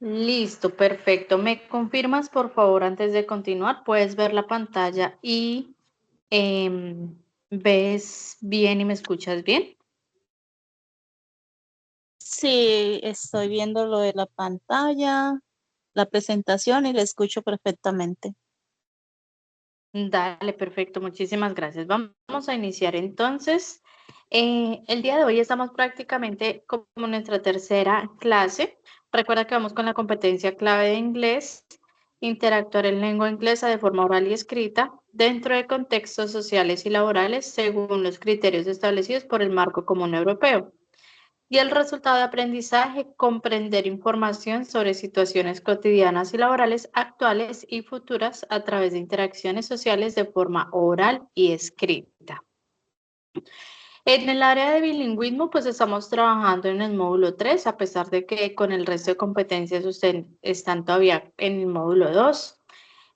Listo, perfecto. ¿Me confirmas, por favor, antes de continuar? Puedes ver la pantalla y ves bien y me escuchas bien. Sí, estoy viendo lo de la pantalla, la presentación y la escucho perfectamente. Dale, perfecto. Muchísimas gracias. Vamos a iniciar entonces. El día de hoy estamos prácticamente como nuestra tercera clase. Recuerda que vamos con la competencia clave de inglés, interactuar en lengua inglesa de forma oral y escrita dentro de contextos sociales y laborales según los criterios establecidos por el Marco Común Europeo. Y el resultado de aprendizaje, comprender información sobre situaciones cotidianas y laborales actuales y futuras a través de interacciones sociales de forma oral y escrita. En el área de bilingüismo, pues estamos trabajando en el módulo 3, a pesar de que con el resto de competencias ustedes están todavía en el módulo 2.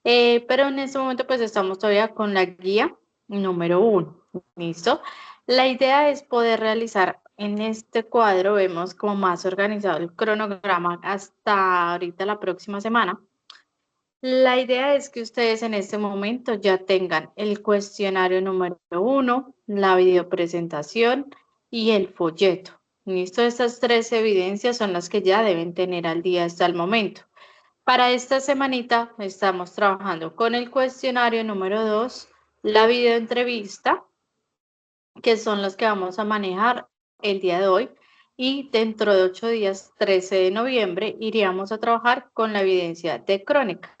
Pero en este momento pues estamos todavía con la guía número 1. ¿Listo? La idea es poder realizar en este cuadro, vemos como más organizado el cronograma hasta ahorita la próxima semana. La idea es que ustedes en este momento ya tengan el cuestionario número 1, la videopresentación y el folleto. ¿Listo? Estas tres evidencias son las que ya deben tener al día hasta el momento. Para esta semanita estamos trabajando con el cuestionario número 2, la videoentrevista, que son los que vamos a manejar el día de hoy. Y dentro de 8 días, 13 de noviembre, iríamos a trabajar con la evidencia de crónica.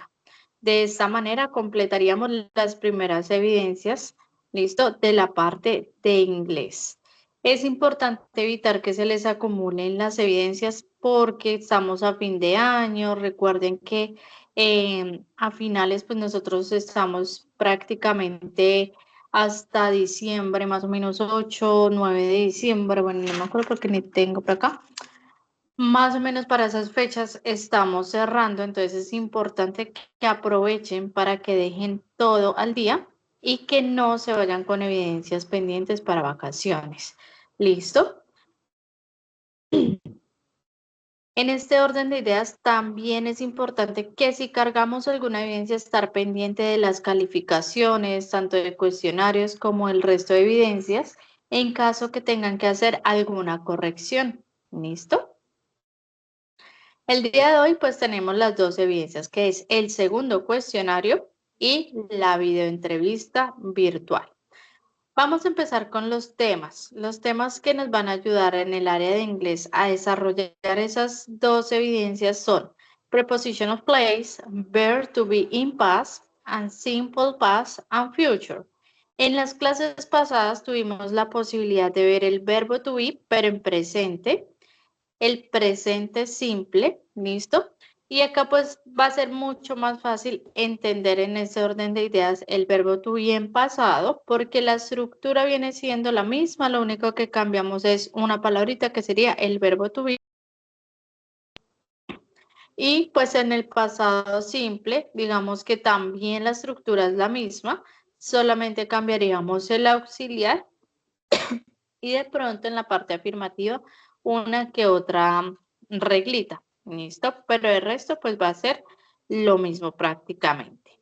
De esta manera completaríamos las primeras evidencias, listo, de la parte de inglés. Es importante evitar que se les acumulen las evidencias porque estamos a fin de año. Recuerden que a finales, pues nosotros estamos prácticamente hasta diciembre, más o menos 8, 9 de diciembre. Bueno, no me acuerdo porque ni tengo por acá. Más o menos para esas fechas estamos cerrando, entonces es importante que aprovechen para que dejen todo al día y que no se vayan con evidencias pendientes para vacaciones. ¿Listo? En este orden de ideas, también es importante que si cargamos alguna evidencia, estar pendiente de las calificaciones, tanto de cuestionarios como el resto de evidencias, en caso que tengan que hacer alguna corrección. ¿Listo? El día de hoy pues tenemos las dos evidencias, que es el segundo cuestionario y la videoentrevista virtual. Vamos a empezar con los temas. Los temas que nos van a ayudar en el área de inglés a desarrollar esas dos evidencias son preposition of place, verb to be in past, and simple past and future. En las clases pasadas tuvimos la posibilidad de ver el verbo to be, pero en presente, el presente simple, ¿listo? Y acá pues va a ser mucho más fácil entender en ese orden de ideas el verbo to be en pasado, porque la estructura viene siendo la misma, lo único que cambiamos es una palabrita que sería el verbo to be. Y pues en el pasado simple, digamos que también la estructura es la misma, solamente cambiaríamos el auxiliar y de pronto en la parte afirmativa una que otra reglita, ¿listo? Pero el resto pues va a ser lo mismo prácticamente.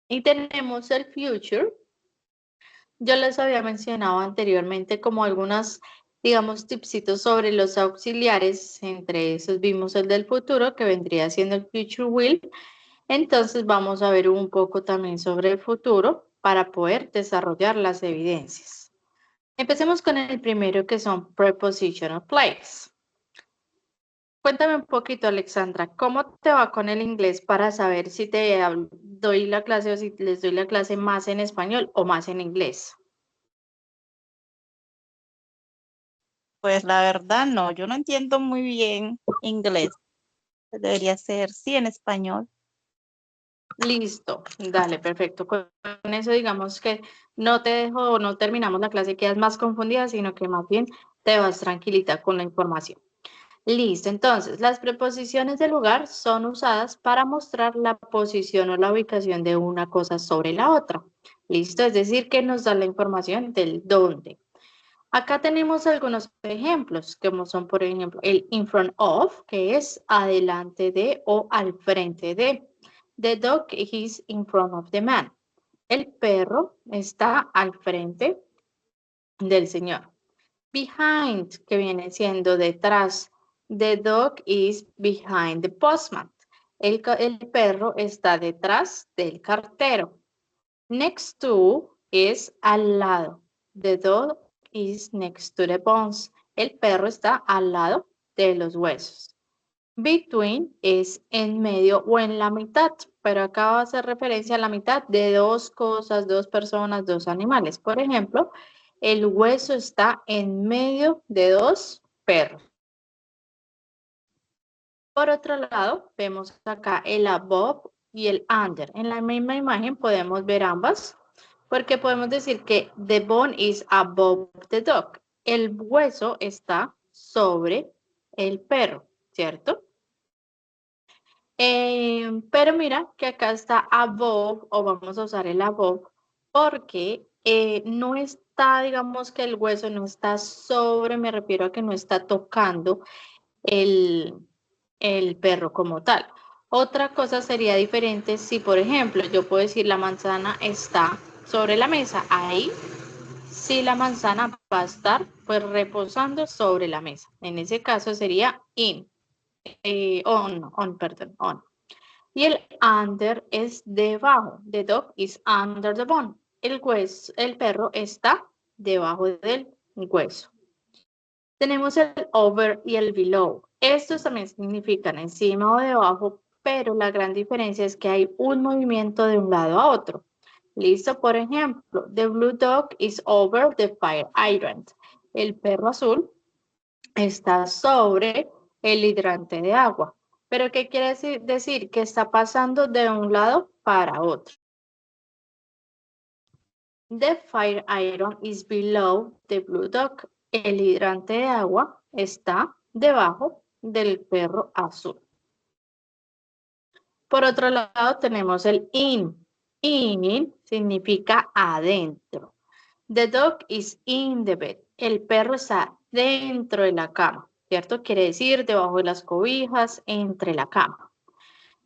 Y tenemos el future. Yo les había mencionado anteriormente como algunas, digamos, tipsitos sobre los auxiliares. Entre esos vimos el del futuro, que vendría siendo el future will. Entonces vamos a ver un poco también sobre el futuro para poder desarrollar las evidencias. Empecemos con el primero, que son preposition of place. Cuéntame un poquito, Alexandra, ¿cómo te va con el inglés para saber si te doy la clase o si les doy la clase más en español o más en inglés? Pues la verdad no, yo no entiendo muy bien inglés. Debería ser sí en español. Listo, dale, perfecto. Con eso digamos que no te dejo, no terminamos la clase y quedas más confundida, sino que más bien te vas tranquilita con la información. Listo, entonces las preposiciones de lugar son usadas para mostrar la posición o la ubicación de una cosa sobre la otra. Listo, es decir, que nos da la información del dónde. Acá tenemos algunos ejemplos, como son, por ejemplo, el in front of, que es adelante de o al frente de. The dog is in front of the man. El perro está al frente del señor. Behind, que viene siendo detrás. The dog is behind the postman. El perro está detrás del cartero. Next to es al lado. The dog is next to the bones. El perro está al lado de los huesos. Between es en medio o en la mitad, pero acá va a hacer referencia a la mitad de dos cosas, dos personas, dos animales. Por ejemplo, el hueso está en medio de dos perros. Por otro lado, vemos acá el above y el under. En la misma imagen podemos ver ambas, porque podemos decir que the bone is above the dog. El hueso está sobre el perro, ¿cierto? Pero mira que acá está above, o vamos a usar el above, porque no está, digamos que el hueso no está sobre, me refiero a que no está tocando el perro como tal. Otra cosa sería diferente si, por ejemplo, yo puedo decir la manzana está sobre la mesa. Ahí sí la manzana va a estar pues reposando sobre la mesa. En ese caso sería perdón, on. Y el under es debajo. The dog is under the bone. El perro está debajo del hueso. Tenemos el over y el below. Estos también significan encima o debajo, pero la gran diferencia es que hay un movimiento de un lado a otro. Listo, por ejemplo, the blue dog is over the fire hydrant. El perro azul está sobre el hidrante de agua. ¿Pero qué quiere decir? Que está pasando de un lado para otro. The fire hydrant is below the blue dog. El hidrante de agua está debajo del perro azul. Por otro lado tenemos el in. In significa adentro. The dog is in the bed. El perro está dentro de la cama, ¿cierto? Quiere decir debajo de las cobijas, entre la cama.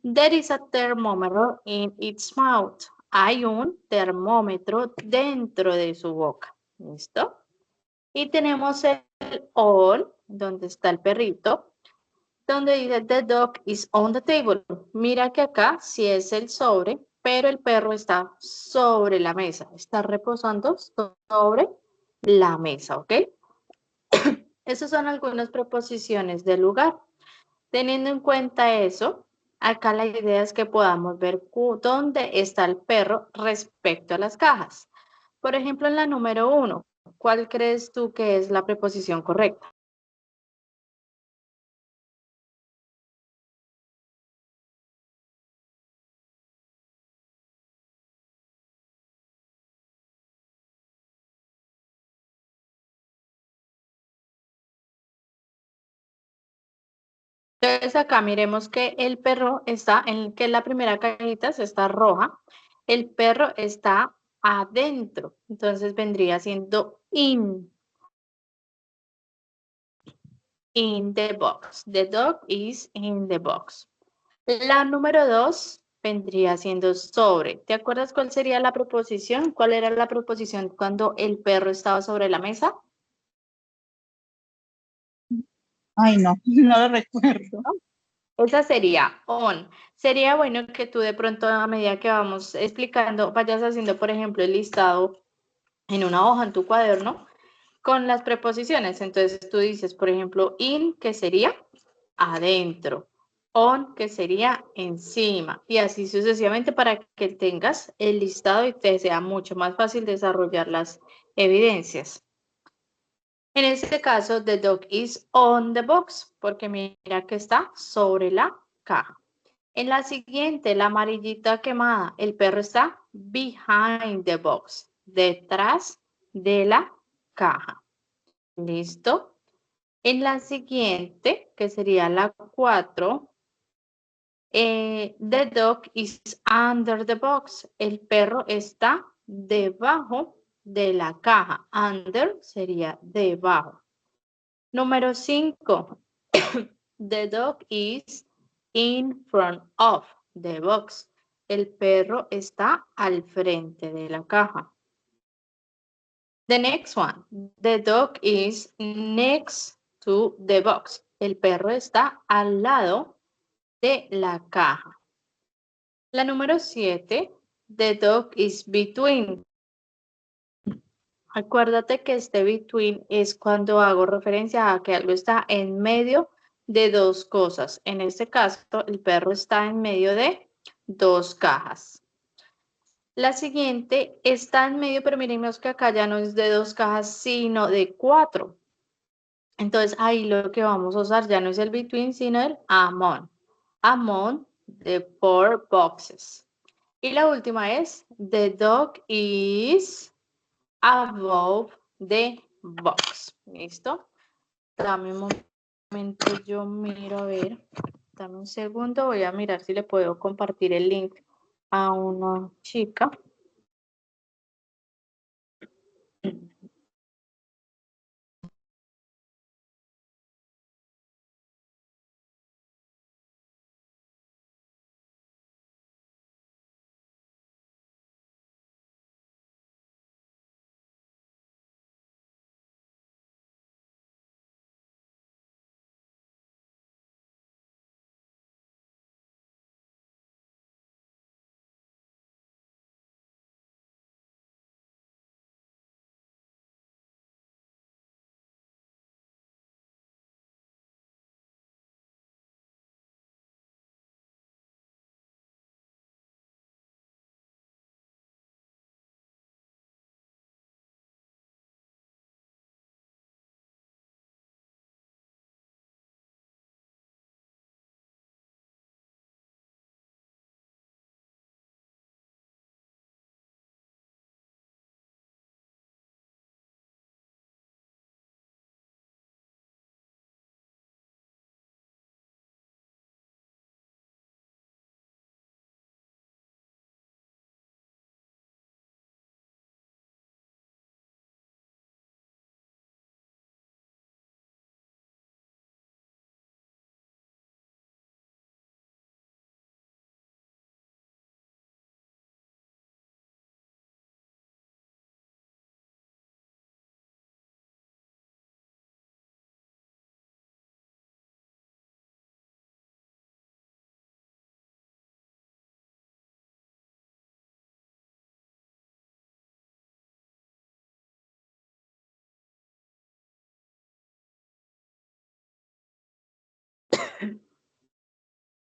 There is a thermometer in its mouth. Hay un termómetro dentro de su boca. ¿Listo? Y tenemos el on, donde está el perrito, donde dice the dog is on the table. Mira que acá sí es el sobre, pero el perro está sobre la mesa. Está reposando sobre la mesa, ¿ok? Esas son algunas preposiciones del lugar. Teniendo en cuenta eso, acá la idea es que podamos ver dónde está el perro respecto a las cajas. Por ejemplo, en la número 1, ¿cuál crees tú que es la preposición correcta? Entonces acá miremos que el perro está en que la primera cajita se está roja. El perro está adentro. Entonces vendría siendo in the box. The dog is in the box. La número 2 vendría siendo sobre. ¿Te acuerdas cuál sería la preposición? ¿Cuál era la preposición cuando el perro estaba sobre la mesa? Ay, no, no lo recuerdo. Esa sería on. Sería bueno que tú de pronto a medida que vamos explicando, vayas haciendo, por ejemplo, el listado en una hoja, en tu cuaderno, con las preposiciones. Entonces tú dices, por ejemplo, in, que sería adentro. On, que sería encima. Y así sucesivamente para que tengas el listado y te sea mucho más fácil desarrollar las evidencias. En este caso, the dog is on the box, porque mira que está sobre la caja. En la siguiente, la amarillita quemada, el perro está behind the box, detrás de la caja. ¿Listo? En la siguiente, que sería la 4, the dog is under the box. El perro está debajo de la caja. Under sería debajo. Número 5. The dog is in front of the box. El perro está al frente de la caja. The next one. The dog is next to the box. El perro está al lado de la caja. La número 7. The dog is between. Acuérdate que este between es cuando hago referencia a que algo está en medio de dos cosas. En este caso, el perro está en medio de dos cajas. La siguiente está en medio, pero miremos que acá ya no es de dos cajas, sino de 4. Entonces, ahí lo que vamos a usar ya no es el between, sino el among. Among the 4 boxes. Y la última es, the dog is above the box. ¿Listo? Dame un momento, yo miro a ver. Dame un segundo, voy a mirar si le puedo compartir el link a una chica.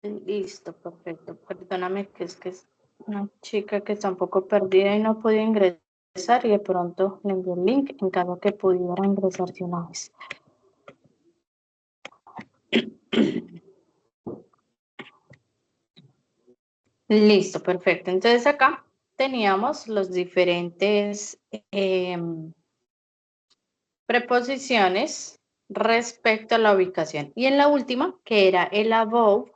Listo, perfecto. Perdóname que es una chica que está un poco perdida y no puede ingresar y de pronto le envío el link en caso que pudiera ingresar de una vez. Listo, perfecto. Entonces acá teníamos los diferentes preposiciones respecto a la ubicación. Y en la última, que era el above,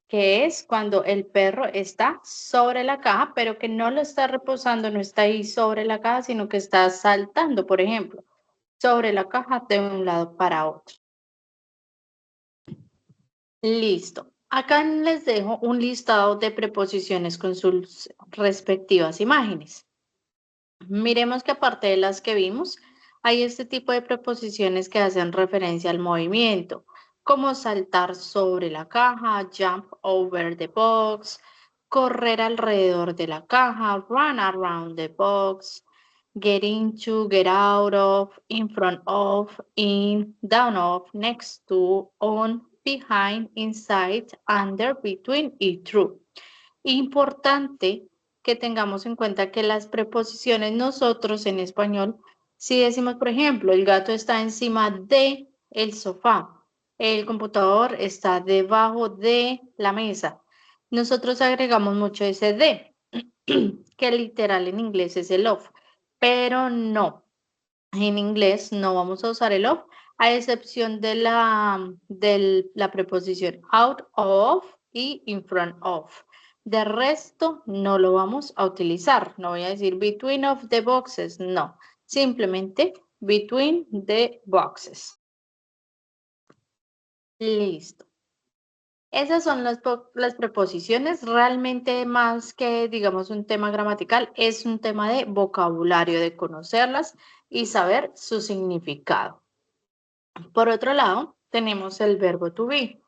que es cuando el perro está sobre la caja, pero que no lo está reposando, no está ahí sobre la caja, sino que está saltando, por ejemplo, sobre la caja de un lado para otro. Listo. Acá les dejo un listado de preposiciones con sus respectivas imágenes. Miremos que aparte de las que vimos, hay este tipo de preposiciones que hacen referencia al movimiento, como saltar sobre la caja, jump over the box, correr alrededor de la caja, run around the box, get into, get out of, in front of, in, down of, next to, on, behind, inside, under, between y through. Importante que tengamos en cuenta que las preposiciones nosotros en español, si decimos, por ejemplo, el gato está encima de el sofá, el computador está debajo de la mesa, nosotros agregamos mucho ese de, que literal en inglés es el of, pero no, en inglés no vamos a usar el of, a excepción de la preposición out of y in front of. De resto, no lo vamos a utilizar. No voy a decir between of the boxes, no. Simplemente between the boxes. Listo. Esas son las preposiciones. Realmente más que, digamos, un tema gramatical, es un tema de vocabulario, de conocerlas y saber su significado. Por otro lado, tenemos el verbo to be.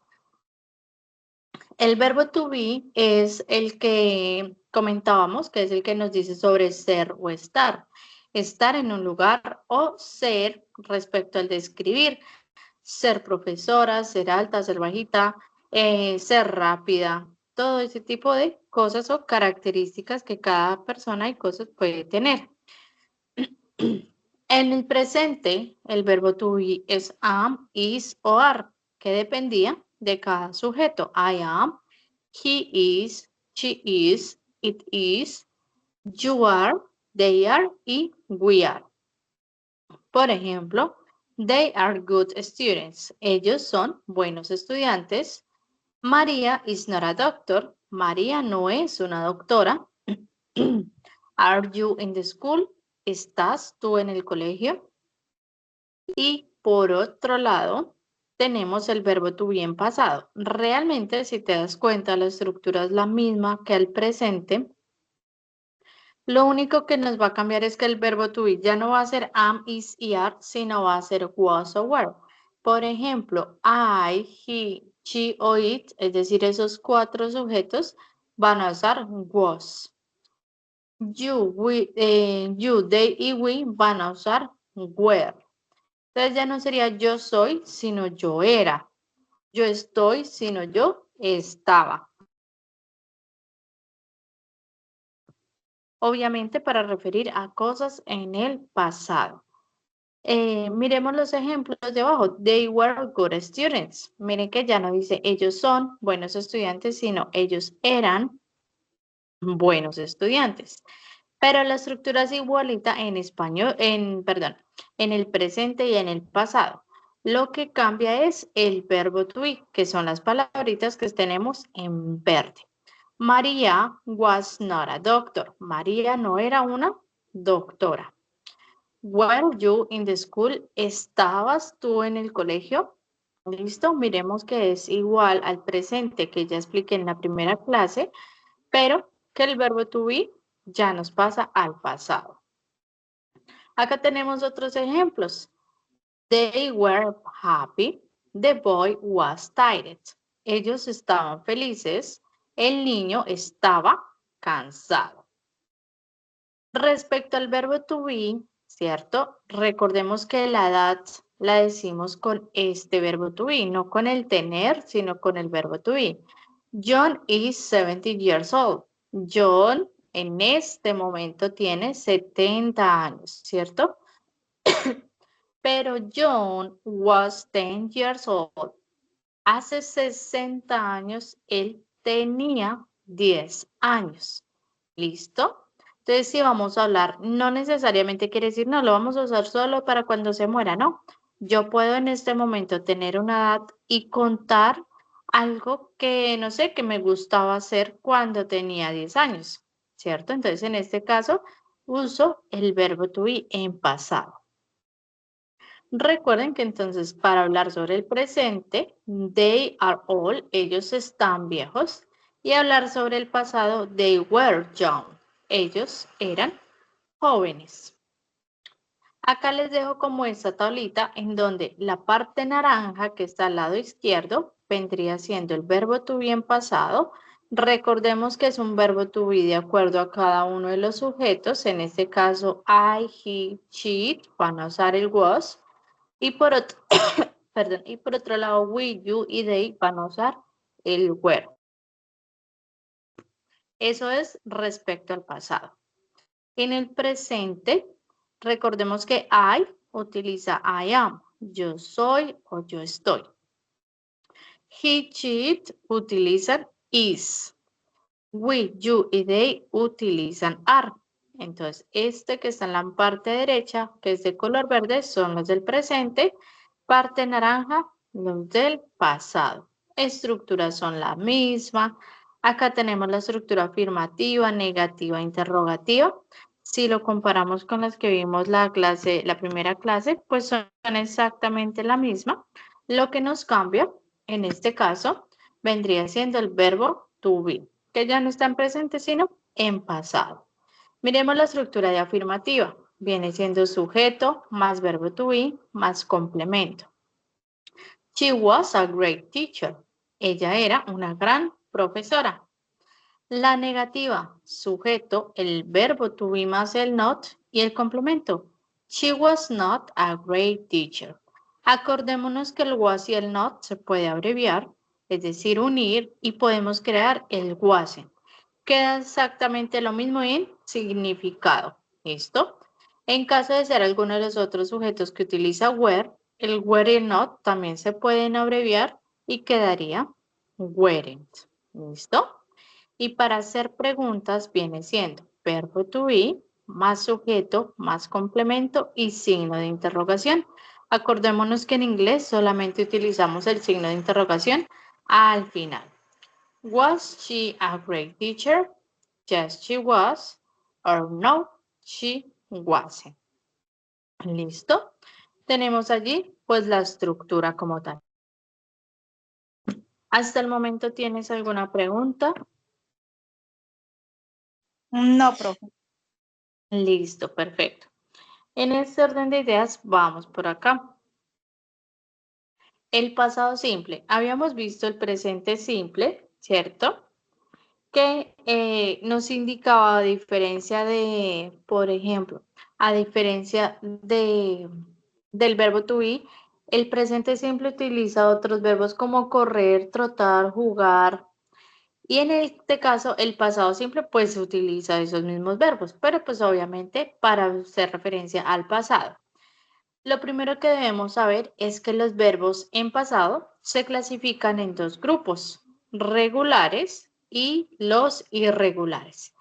El verbo to be es el que comentábamos, que es el que nos dice sobre ser o estar. Estar en un lugar o ser respecto al describir. Ser profesora, ser alta, ser bajita, ser rápida. Todo ese tipo de cosas o características que cada persona y cosas puede tener. En el presente, el verbo to be es am, is o are, que dependía de cada sujeto. I am, he is, she is, it is, you are, they are y we are. Por ejemplo, they are good students. Ellos son buenos estudiantes. María is not a doctor. María no es una doctora. Are you in the school? ¿Estás tú en el colegio? Y por otro lado, tenemos el verbo to be en pasado. Realmente, si te das cuenta, la estructura es la misma que el presente. Lo único que nos va a cambiar es que el verbo to be ya no va a ser am, is y are, sino va a ser was o were. Por ejemplo, I, he, she o it, es decir, esos cuatro sujetos van a usar was. You, they y we van a usar were. Entonces ya no sería yo soy, sino yo era. Yo estoy, sino yo estaba. Obviamente para referir a cosas en el pasado. Miremos los ejemplos de abajo. They were good students. Miren que ya no dice ellos son buenos estudiantes, sino ellos eran buenos estudiantes. Pero la estructura es igualita en español, en el presente y en el pasado. Lo que cambia es el verbo to be, que son las palabritas que tenemos en verde. María was not a doctor. María no era una doctora. Were you in the school? ¿Estabas tú en el colegio? Listo, miremos que es igual al presente que ya expliqué en la primera clase, pero que el verbo to be ya nos pasa al pasado. Acá tenemos otros ejemplos. They were happy. The boy was tired. Ellos estaban felices. El niño estaba cansado. Respecto al verbo to be, ¿cierto? Recordemos que la edad la decimos con este verbo to be, no con el tener, sino con el verbo to be. John is 70 years old. John en este momento tiene 70 años, ¿cierto? Pero John was 10 years old. Hace 60 años él tenía 10 años. ¿Listo? Entonces, si vamos a hablar, no necesariamente quiere decir, no, lo vamos a usar solo para cuando se muera, no. Yo puedo en este momento tener una edad y contar algo que, no sé, que me gustaba hacer cuando tenía 10 años, ¿cierto? Entonces, en este caso, uso el verbo to be en pasado. Recuerden que entonces para hablar sobre el presente, they are old, ellos están viejos, y hablar sobre el pasado, they were young, ellos eran jóvenes. Acá les dejo como esta tablita en donde la parte naranja que está al lado izquierdo vendría siendo el verbo to be en pasado. Recordemos que es un verbo to be de acuerdo a cada uno de los sujetos. En este caso, I, he, she, van a usar el was. Y por otro, y por otro lado, we, you y they van a usar el were. Eso es respecto al pasado. En el presente, recordemos que I utiliza I am, yo soy o yo estoy. He, she, it utilizan is. We, you y they utilizan are. Entonces, este que está en la parte derecha, que es de color verde, son los del presente. Parte naranja, los del pasado. Estructuras son la misma. Acá tenemos la estructura afirmativa, negativa, interrogativa. Si lo comparamos con las que vimos la primera clase, pues son exactamente la misma. Lo que nos cambia, en este caso, vendría siendo el verbo to be, que ya no está en presente, sino en pasado. Miremos la estructura de afirmativa. Viene siendo sujeto más verbo to be más complemento. She was a great teacher. Ella era una gran profesora. La negativa, sujeto, el verbo to be más el not y el complemento. She was not a great teacher. Acordémonos que el was y el not se puede abreviar, es decir, unir, y podemos crear el wasn't. Queda exactamente lo mismo en significado. ¿Listo? En caso de ser alguno de los otros sujetos que utiliza were, el were y el not también se pueden abreviar y quedaría weren't. ¿Listo? Y para hacer preguntas viene siendo verbo to be más sujeto más complemento y signo de interrogación. Acordémonos que en inglés solamente utilizamos el signo de interrogación al final. Was she a great teacher? Yes, she was. Or no, she wasn't. ¿Listo? Tenemos allí pues la estructura como tal. ¿Hasta el momento tienes alguna pregunta? No, profe. Listo, perfecto. En este orden de ideas vamos por acá. El pasado simple. Habíamos visto el presente simple, ¿cierto? Que nos indicaba a diferencia de, por ejemplo, a diferencia del verbo to be, el presente simple utiliza otros verbos como correr, trotar, jugar. Y en este caso, el pasado simple, pues utiliza esos mismos verbos, pero pues obviamente para hacer referencia al pasado. Lo primero que debemos saber es que los verbos en pasado se clasifican en dos grupos, regulares y los irregulares.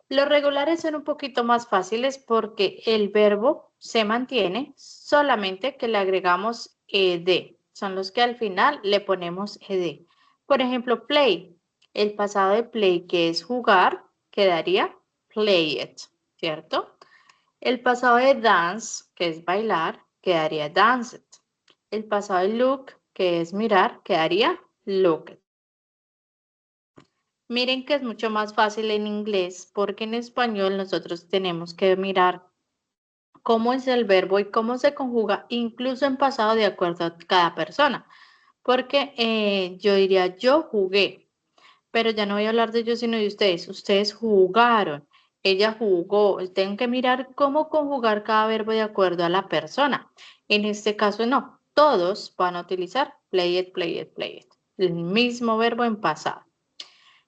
Los regulares son un poquito más fáciles porque el verbo se mantiene, solamente que le agregamos ed. Son los que al final le ponemos ed. Por ejemplo, play. El pasado de play, que es jugar, quedaría played, ¿cierto? El pasado de dance, que es bailar, quedaría danced. El pasado de look, que es mirar, quedaría looked. Miren que es mucho más fácil en inglés porque en español nosotros tenemos que mirar cómo es el verbo y cómo se conjuga incluso en pasado de acuerdo a cada persona. Porque yo diría yo jugué, pero ya no voy a hablar de yo sino de ustedes. Ustedes jugaron, ella jugó. Tengo que mirar cómo conjugar cada verbo de acuerdo a la persona. En este caso no, todos van a utilizar play it, play it, play it. El mismo verbo en pasado.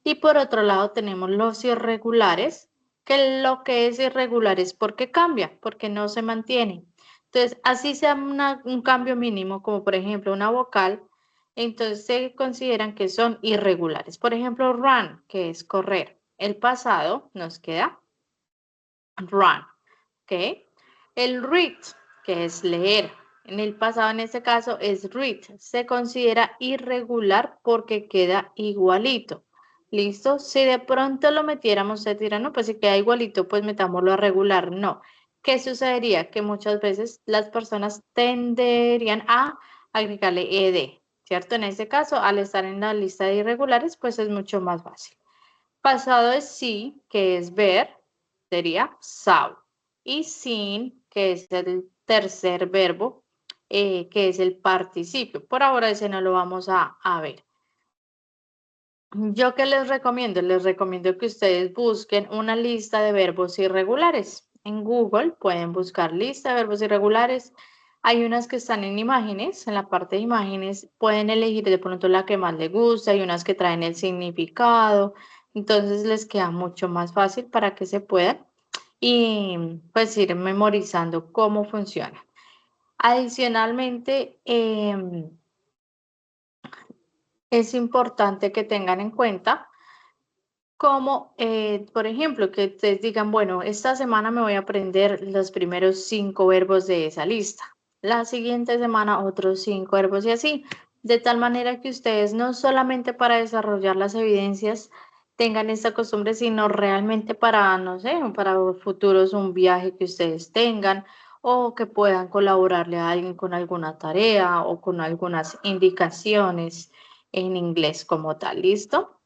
Y por otro lado tenemos los irregulares, que lo que es irregular es porque cambia, porque no se mantiene. Entonces, así sea un cambio mínimo, como por ejemplo una vocal, entonces se consideran que son irregulares. Por ejemplo, run, que es correr. El pasado nos queda run, ¿ok? El read, que es leer. En el pasado, en este caso, es read. Se considera irregular porque queda igualito. ¿Listo? Si de pronto lo metiéramos, se dirá, no, pues si queda igualito, pues metámoslo a regular. No. ¿Qué sucedería? Que muchas veces las personas tenderían a agregarle ed, ¿cierto? En este caso, al estar en la lista de irregulares, pues es mucho más fácil. Pasado es sí, que es ver, sería saw. Y sin, que es el tercer verbo, que es el participio. Por ahora ese no lo vamos a ver. ¿Yo qué les recomiendo? Les recomiendo que ustedes busquen una lista de verbos irregulares. En Google pueden buscar lista de verbos irregulares. Hay unas que están en imágenes, en la parte de imágenes pueden elegir de pronto la que más les gusta, hay unas que traen el significado, entonces les queda mucho más fácil para que se puedan y pues ir memorizando cómo funciona. Adicionalmente, es importante que tengan en cuenta como, por ejemplo, que ustedes digan, bueno, esta semana me voy a aprender los primeros 5 verbos de esa lista. La siguiente semana otros 5 verbos y así. De tal manera que ustedes no solamente para desarrollar las evidencias tengan esta costumbre, sino realmente para, no sé, para futuros, un viaje que ustedes tengan o que puedan colaborarle a alguien con alguna tarea o con algunas indicaciones en inglés como tal. ¿Listo?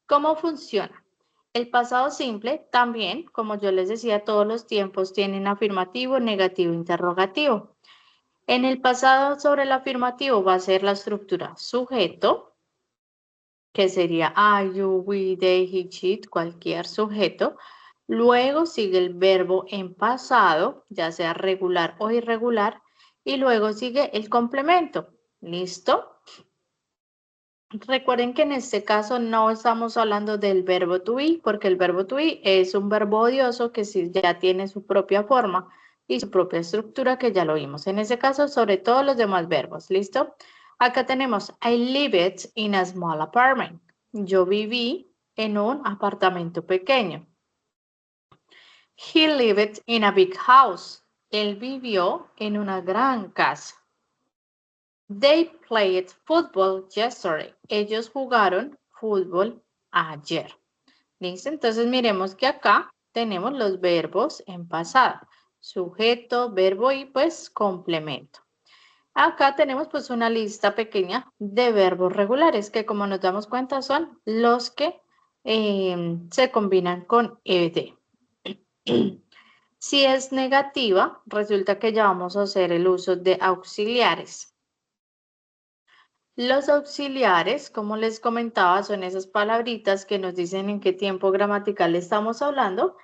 ¿Cómo funciona? El pasado simple también, como yo les decía, todos los tiempos tienen afirmativo, negativo, interrogativo. En el pasado sobre el afirmativo va a ser la estructura sujeto, que sería I, you, we, they, he, she, cualquier sujeto. Luego sigue el verbo en pasado, ya sea regular o irregular, y luego sigue el complemento. ¿Listo? Recuerden que en este caso no estamos hablando del verbo to be, porque el verbo to be es un verbo odioso que sí ya tiene su propia forma y su propia estructura, que ya lo vimos. En ese caso, sobre todo los demás verbos. ¿Listo? Acá tenemos I lived in a small apartment. Yo viví en un apartamento pequeño. He lived in a big house. Él vivió en una gran casa. They played football yesterday. Ellos jugaron fútbol ayer. ¿Listo? Entonces miremos que acá tenemos los verbos en pasado. Sujeto, verbo y pues complemento. Acá tenemos pues una lista pequeña de verbos regulares que, como nos damos cuenta, son los que se combinan con ed. Si es negativa, resulta que ya vamos a hacer el uso de auxiliares. Los auxiliares, como les comentaba, son esas palabritas que nos dicen en qué tiempo gramatical estamos hablando.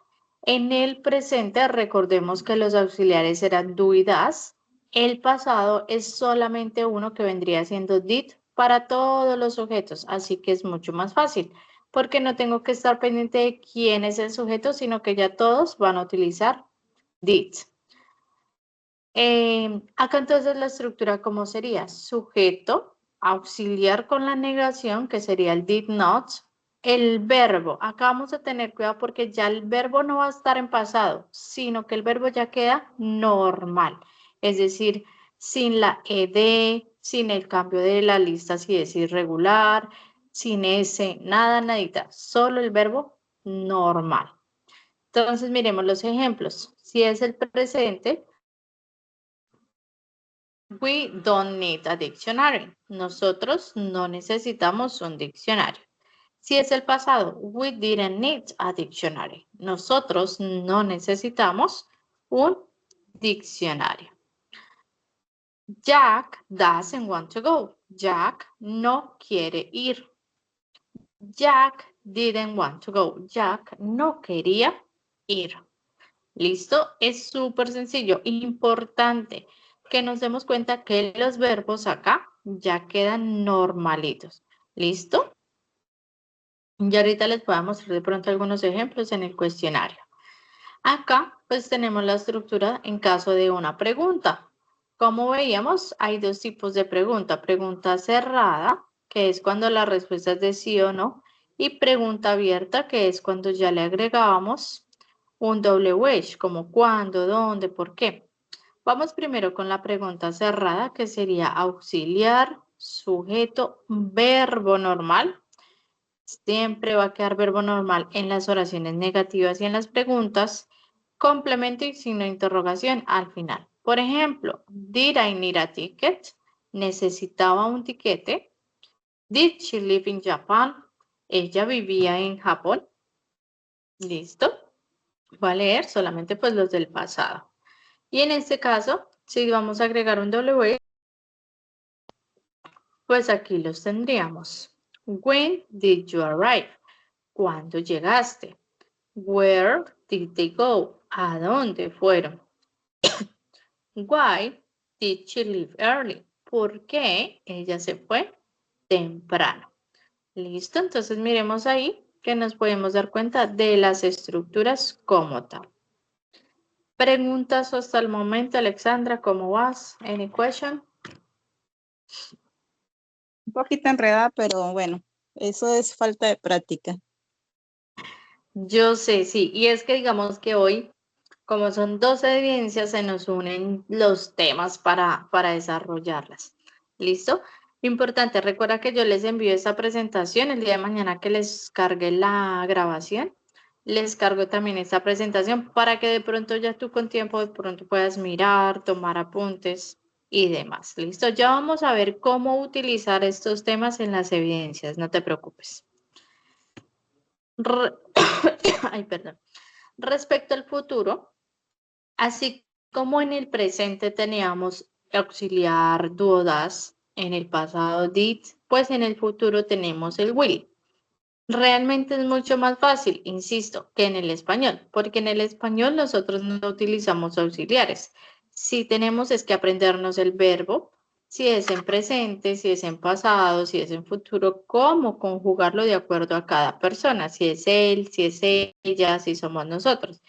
En el presente, recordemos que los auxiliares eran do y das. El pasado es solamente uno que vendría siendo did para todos los sujetos, así que es mucho más fácil, porque no tengo que estar pendiente de quién es el sujeto, sino que ya todos van a utilizar did. Acá entonces la estructura, ¿cómo sería? Sujeto, auxiliar con la negación, que sería el did not. El verbo, acá vamos a tener cuidado porque ya el verbo no va a estar en pasado, sino que el verbo ya queda normal. Es decir, sin la ed, sin el cambio de la lista si es irregular, sin ese, nada, nadita, solo el verbo normal. Entonces miremos los ejemplos. Si es el presente, we don't need a dictionary. Nosotros no necesitamos un diccionario. Si es el pasado, we didn't need a dictionary. Nosotros no necesitamos un diccionario. Jack doesn't want to go. Jack no quiere ir. Jack didn't want to go. Jack no quería ir. ¿Listo? Es súper sencillo. Importante que nos demos cuenta que los verbos acá ya quedan normalitos. ¿Listo? Y ahorita les voy a mostrar de pronto algunos ejemplos en el cuestionario. Acá pues tenemos la estructura en caso de una pregunta. Como veíamos, hay dos tipos de pregunta. Pregunta cerrada, que es cuando la respuesta es de sí o no, y pregunta abierta, que es cuando ya le agregábamos un doble wedge, como cuándo, dónde, por qué. Vamos primero con la pregunta cerrada, que sería auxiliar, sujeto, verbo normal. Siempre va a quedar verbo normal en las oraciones negativas y en las preguntas, complemento y signo de interrogación al final. Por ejemplo, did I need a ticket? Necesitaba un tiquete. Did she live in Japan? Ella vivía en Japón. ¿Listo? Va a leer solamente pues los del pasado. Y en este caso, si vamos a agregar un W, pues aquí los tendríamos. When did you arrive? ¿Cuándo llegaste? Where did they go? ¿A dónde fueron? Why did she leave early? ¿Por qué ella se fue temprano? ¿Listo? Entonces miremos ahí que nos podemos dar cuenta de las estructuras como tal. Preguntas hasta el momento, Alexandra, ¿cómo vas? Any question? Un poquito enredada, pero bueno, eso es falta de práctica. Yo sé, sí, y es que digamos que hoy, como son 12 evidencias, se nos unen los temas para desarrollarlas. ¿Listo? Importante, recuerda que yo les envío esta presentación el día de mañana que les cargue la grabación. Les cargo también esta presentación para que de pronto ya tú con tiempo de pronto puedas mirar, tomar apuntes y demás. ¿Listo? Ya vamos a ver cómo utilizar estos temas en las evidencias, no te preocupes. Ay, perdón. Respecto al futuro, así como en el presente teníamos auxiliar duodas, en el pasado did, pues en el futuro tenemos el will. Realmente es mucho más fácil, insisto, que en el español, porque en el español nosotros no utilizamos auxiliares. Si tenemos es que aprendernos el verbo, si es en presente, si es en pasado, si es en futuro, cómo conjugarlo de acuerdo a cada persona, si es él, si es ella, si somos nosotros.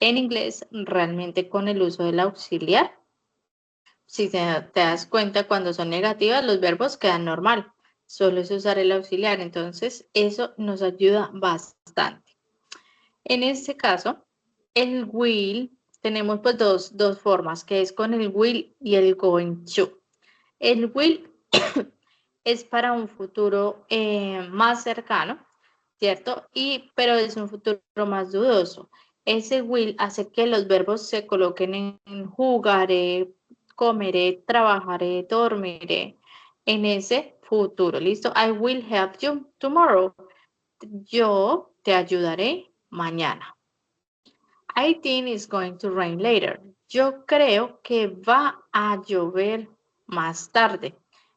En inglés, realmente con el uso del auxiliar, si te das cuenta, cuando son negativas, los verbos quedan normal. Solo es usar el auxiliar, entonces eso nos ayuda bastante. En este caso, el will, tenemos pues dos formas, que es con el will y el going to. El will es para un futuro más cercano, ¿cierto? Pero es un futuro más dudoso. Ese will hace que los verbos se coloquen en jugaré, comeré, trabajaré, dormiré, en ese futuro. ¿Listo? I will help you tomorrow. Yo te ayudaré mañana. I think it's going to rain later. Yo creo que va a llover más tarde.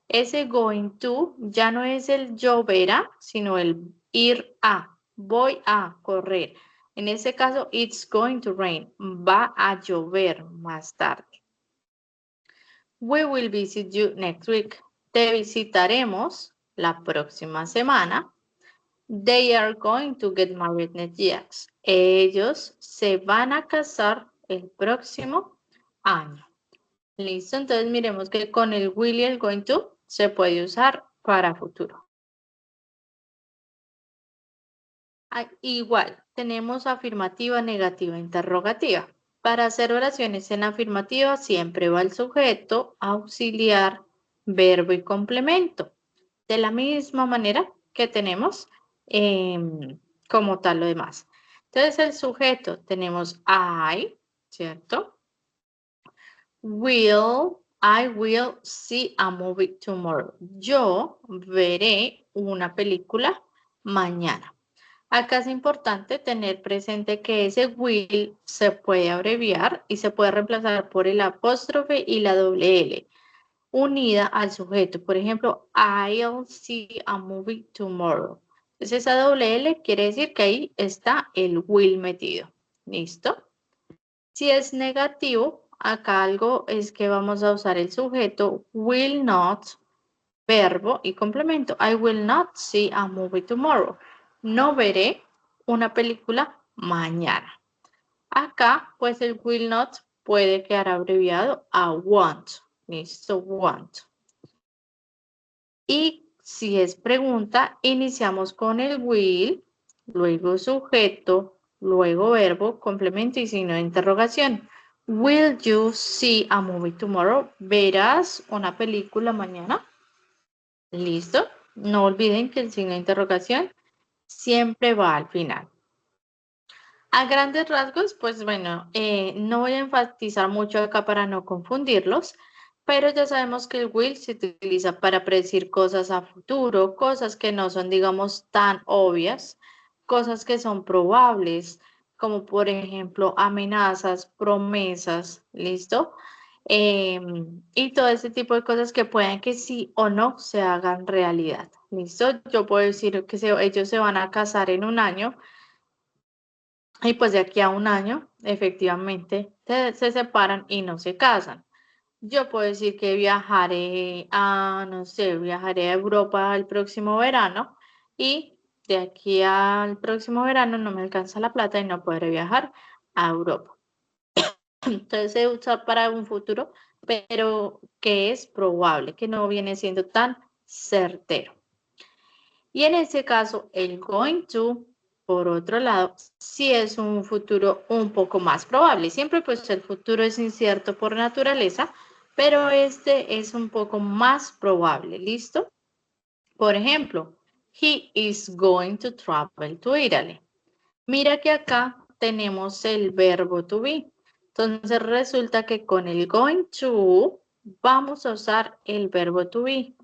Ese going to ya no es el lloverá, sino el ir a. Voy a correr. En ese caso, it's going to rain. Va a llover más tarde. We will visit you next week. Te visitaremos la próxima semana. They are going to get married next year. Ellos se van a casar el próximo año. Listo, entonces miremos que con el will y el going to se puede usar para futuro. Igual, tenemos afirmativa, negativa, interrogativa. Para hacer oraciones en afirmativa siempre va el sujeto, auxiliar, verbo y complemento. De la misma manera que tenemos como tal lo demás. Entonces el sujeto tenemos I, ¿cierto? I will see a movie tomorrow. Yo veré una película mañana. Acá es importante tener presente que ese will se puede abreviar y se puede reemplazar por el apóstrofe y la doble L unida al sujeto. Por ejemplo, I'll see a movie tomorrow. Entonces esa doble L quiere decir que ahí está el will metido. ¿Listo? Si es negativo, acá algo es que vamos a usar el sujeto will not, verbo y complemento. I will not see a movie tomorrow. No veré una película mañana. Acá, pues el will not puede quedar abreviado a won't. Listo, want. Y si es pregunta, iniciamos con el will, luego sujeto, luego verbo, complemento y signo de interrogación. Will you see a movie tomorrow? ¿Verás una película mañana? ¿Listo? No olviden que el signo de interrogación siempre va al final. A grandes rasgos, pues bueno, no voy a enfatizar mucho acá para no confundirlos, pero ya sabemos que el will se utiliza para predecir cosas a futuro, cosas que no son, digamos, tan obvias, cosas que son probables, como por ejemplo amenazas, promesas, ¿listo? Y todo ese tipo de cosas que pueden que sí o no se hagan realidad, ¿listo? Yo puedo decir que ellos se van a casar en un año. Y pues de aquí a un año, efectivamente, se separan y no se casan. Yo puedo decir que viajaré a, no sé, viajaré a Europa el próximo verano y de aquí al próximo verano no me alcanza la plata y no podré viajar a Europa. Entonces se usa para un futuro, pero que es probable, que no viene siendo tan certero. Y en ese caso, el going to, por otro lado, sí es un futuro un poco más probable. Siempre pues el futuro es incierto por naturaleza, pero este es un poco más probable, ¿listo? Por ejemplo, he is going to travel to Italy. Mira que acá tenemos el verbo to be. Entonces resulta que con el going to vamos a usar el verbo to be.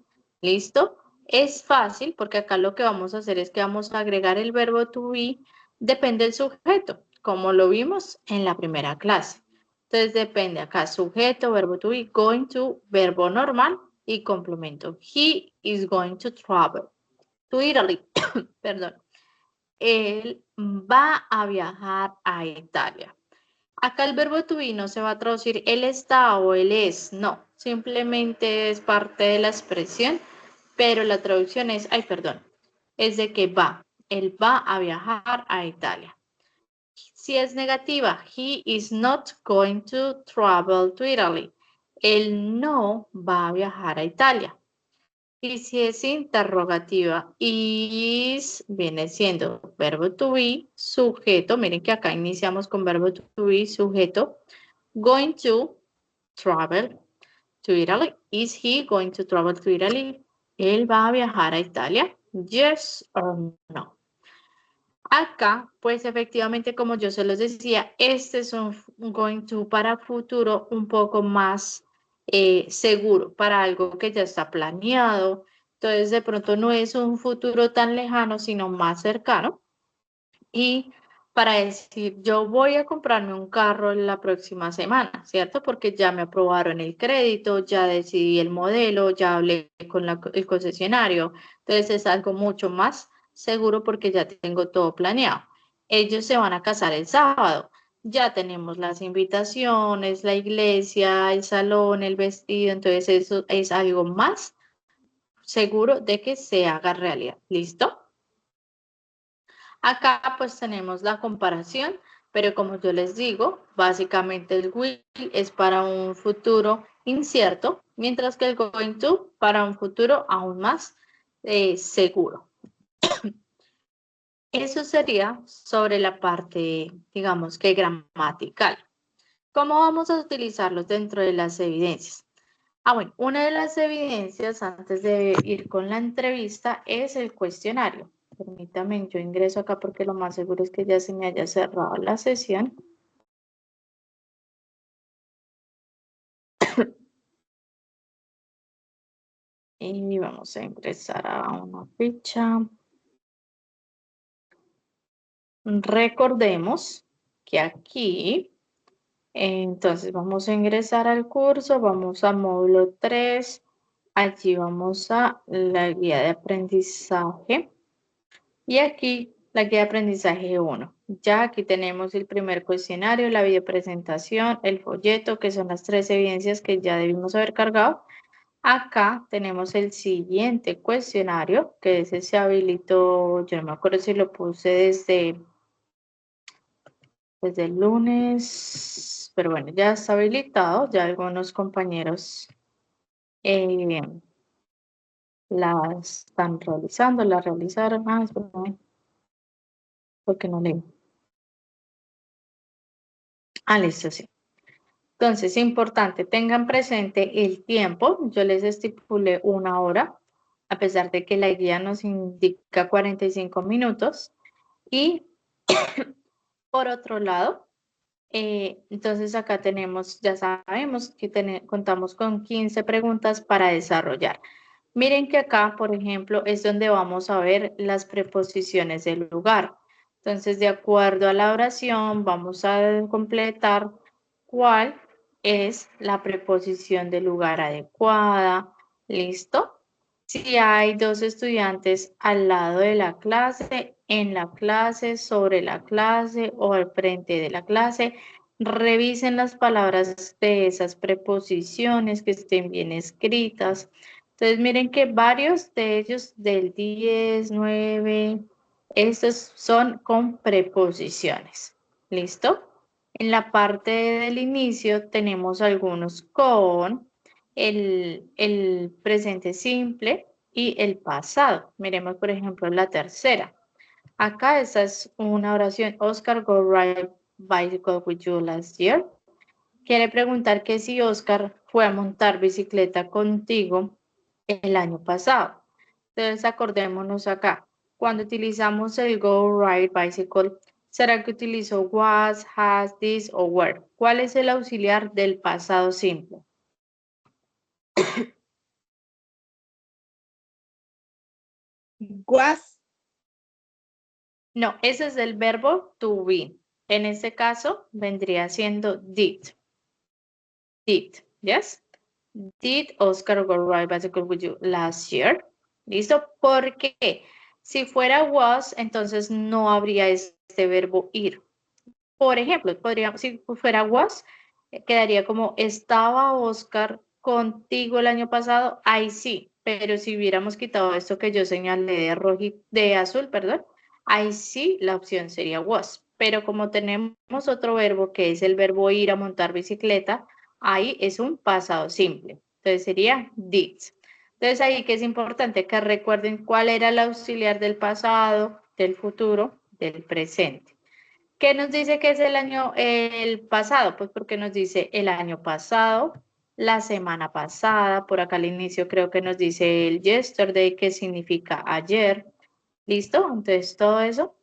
¿Listo? Es fácil porque acá lo que vamos a hacer es que vamos a agregar el verbo to be, depende del sujeto, como lo vimos en la primera clase. Entonces depende acá, sujeto, verbo to be, going to, verbo normal y complemento. He is going to travel to Italy. Perdón. Él va a viajar a Italia. Acá el verbo to be no se va a traducir él está o él es, no, simplemente es parte de la expresión, pero la traducción es, ay, perdón, es de que va, él va a viajar a Italia. Si es negativa, he is not going to travel to Italy. Él no va a viajar a Italia. Y si es interrogativa, is viene siendo verbo to be, sujeto, miren que acá iniciamos con verbo to be, sujeto, going to travel to Italy. Is he going to travel to Italy? ¿Él va a viajar a Italia? Yes or no. Acá, pues efectivamente, como yo se los decía, este es un going to para futuro un poco más seguro, para algo que ya está planeado. Entonces, de pronto no es un futuro tan lejano, sino más cercano. Y para decir, yo voy a comprarme un carro la próxima semana, ¿cierto? Porque ya me aprobaron el crédito, ya decidí el modelo, ya hablé con el concesionario. Entonces es algo mucho más seguro porque ya tengo todo planeado. Ellos se van a casar el sábado. Ya tenemos las invitaciones, la iglesia, el salón, el vestido. Entonces eso es algo más seguro de que se haga realidad. ¿Listo? Acá pues tenemos la comparación, pero como yo les digo, básicamente el will es para un futuro incierto, mientras que el going to para un futuro aún más seguro. Eso sería sobre la parte, digamos que gramatical. ¿Cómo vamos a utilizarlos dentro de las evidencias? Bueno, una de las evidencias antes de ir con la entrevista es el cuestionario. Permítame, yo ingreso acá porque lo más seguro es que ya se me haya cerrado la sesión. Y vamos a ingresar a una ficha. Recordemos que aquí, entonces vamos a ingresar al curso, vamos a módulo 3. Allí vamos a la guía de aprendizaje. Y aquí la guía de aprendizaje 1. Ya aquí tenemos el primer cuestionario, la videopresentación, el folleto, que son las 3 evidencias que ya debimos haber cargado. Acá tenemos el siguiente cuestionario, que ese se habilitó, yo no me acuerdo si lo puse desde el lunes, pero bueno, ya está habilitado, ya algunos compañeros la están realizando, la realizaron. Espérame, porque no leo. Listo, sí. Entonces, importante, tengan presente el tiempo. Yo les estipulé 1 hora, a pesar de que la guía nos indica 45 minutos. Y por otro lado, entonces acá tenemos, ya sabemos que contamos con 15 preguntas para desarrollar. Miren que acá, por ejemplo, es donde vamos a ver las preposiciones del lugar. Entonces, de acuerdo a la oración, vamos a completar cuál es la preposición del lugar adecuada. ¿Listo? Si hay 2 estudiantes al lado de la clase, en la clase, sobre la clase o al frente de la clase, revisen las palabras de esas preposiciones que estén bien escritas. Entonces, miren que varios de ellos del 10, 9, estos son con preposiciones. ¿Listo? En la parte del inicio tenemos algunos con el presente simple y el pasado. Miremos, por ejemplo, la tercera. Acá esa es una oración. Oscar go ride bicycle with you last year. quiere preguntar que si Oscar fue a montar bicicleta contigo el año pasado. Entonces, acordémonos acá. Cuando utilizamos el go ride bicycle, ¿será que utilizo was, has, this o were? ¿Cuál es el auxiliar del pasado simple? Was. No, ese es el verbo to be. En este caso, vendría siendo did. Did, yes? Did Oscar go ride bicycle with you last year? ¿Listo? Porque si fuera was, entonces no habría este verbo ir. Por ejemplo, podríamos, si fuera was, quedaría como estaba Oscar contigo el año pasado, ahí sí, pero si hubiéramos quitado esto que yo señalé de rojo de azul, perdón, ahí sí la opción sería was. Pero como tenemos otro verbo que es el verbo ir a montar bicicleta, ahí es un pasado simple. Entonces sería did. Entonces ahí que es importante que recuerden cuál era el auxiliar del pasado, del futuro, del presente. ¿Qué nos dice que es el pasado? Pues porque nos dice el año pasado, la semana pasada, por acá al inicio creo que nos dice el yesterday, que significa ayer. ¿Listo? Entonces todo eso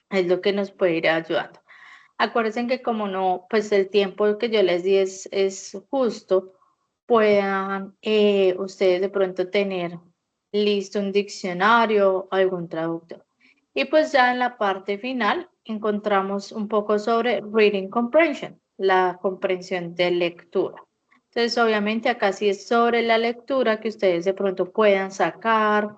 es lo que nos puede ir ayudando. Acuérdense que como no, pues el tiempo que yo les di es justo, puedan ustedes de pronto tener listo un diccionario o algún traductor. Y pues ya en la parte final encontramos un poco sobre reading comprehension, la comprensión de lectura. Entonces, obviamente acá sí es sobre la lectura que ustedes de pronto puedan sacar,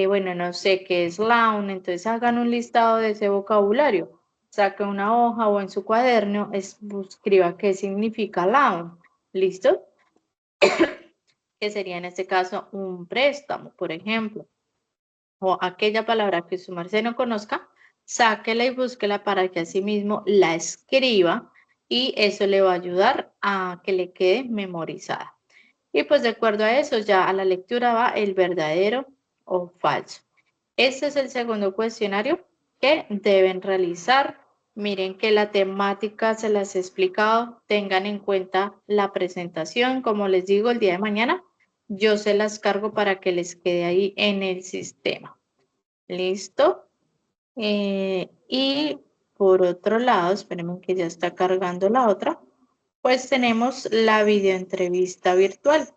bueno, no sé qué es lawn, entonces hagan un listado de ese vocabulario, saque una hoja o en su cuaderno, escriba qué significa lawn, ¿listo? Que sería en este caso un préstamo, por ejemplo, o aquella palabra que su merced no conozca, sáquela y búsquela para que así mismo la escriba y eso le va a ayudar a que le quede memorizada. Y pues de acuerdo a eso, ya a la lectura va el verdadero o falso. Este es el segundo cuestionario que deben realizar. Miren que la temática se las he explicado. Tengan en cuenta la presentación. Como les digo, el día de mañana yo se las cargo para que les quede ahí en el sistema. ¿Listo? Y por otro lado, espérenme que ya está cargando la otra, pues tenemos la videoentrevista virtual.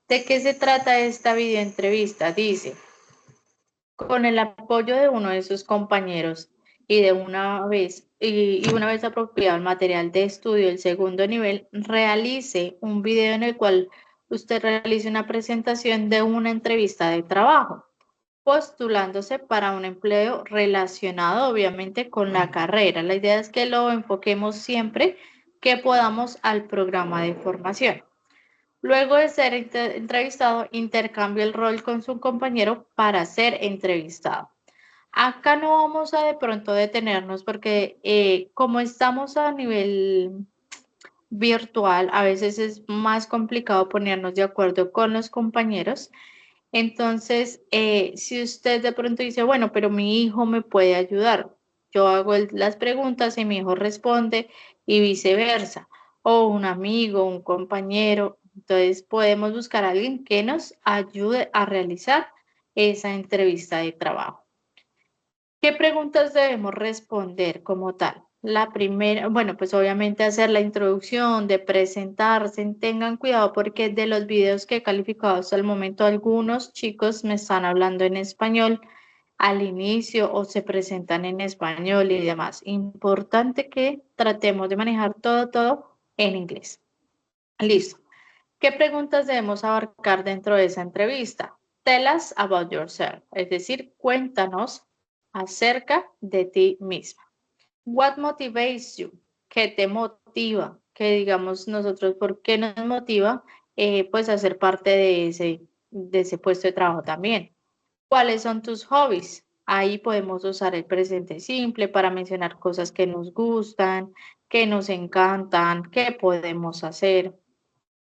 ¿De qué se trata esta videoentrevista? Dice, con el apoyo de uno de sus compañeros y una vez apropiado el material de estudio del segundo nivel, realice un video en el cual usted realice una presentación de una entrevista de trabajo, postulándose para un empleo relacionado obviamente con la carrera. La idea es que lo enfoquemos siempre que podamos al programa de formación. Luego de ser entrevistado, intercambia el rol con su compañero para ser entrevistado. Acá no vamos a de pronto detenernos porque como estamos a nivel virtual, a veces es más complicado ponernos de acuerdo con los compañeros. Entonces, si usted de pronto dice, bueno, pero mi hijo me puede ayudar, yo hago las preguntas y mi hijo responde y viceversa, o un amigo, un compañero, entonces podemos buscar a alguien que nos ayude a realizar esa entrevista de trabajo. ¿Qué preguntas debemos responder como tal? La primera, bueno, pues obviamente hacer la introducción, de presentarse, tengan cuidado porque de los videos que he calificado hasta el momento, algunos chicos me están hablando en español al inicio o se presentan en español y demás. Importante que tratemos de manejar todo en inglés. Listo. ¿Qué preguntas debemos abarcar dentro de esa entrevista? Tell us about yourself, es decir, cuéntanos acerca de ti misma. What motivates you? ¿Qué te motiva? Que digamos nosotros, ¿por qué nos motiva? Pues a ser parte de ese puesto de trabajo también. ¿Cuáles son tus hobbies? Ahí podemos usar el presente simple para mencionar cosas que nos gustan, que nos encantan, que podemos hacer.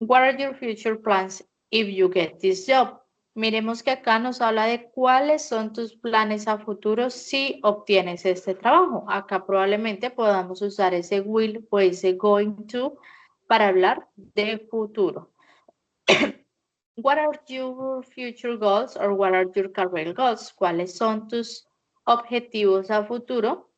What are your future plans if you get this job? Miremos que acá nos habla de cuáles son tus planes a futuro si obtienes este trabajo. Acá probablemente podamos usar ese will o ese going to para hablar de futuro. What are your future goals or what are your career goals? ¿Cuáles son tus objetivos a futuro?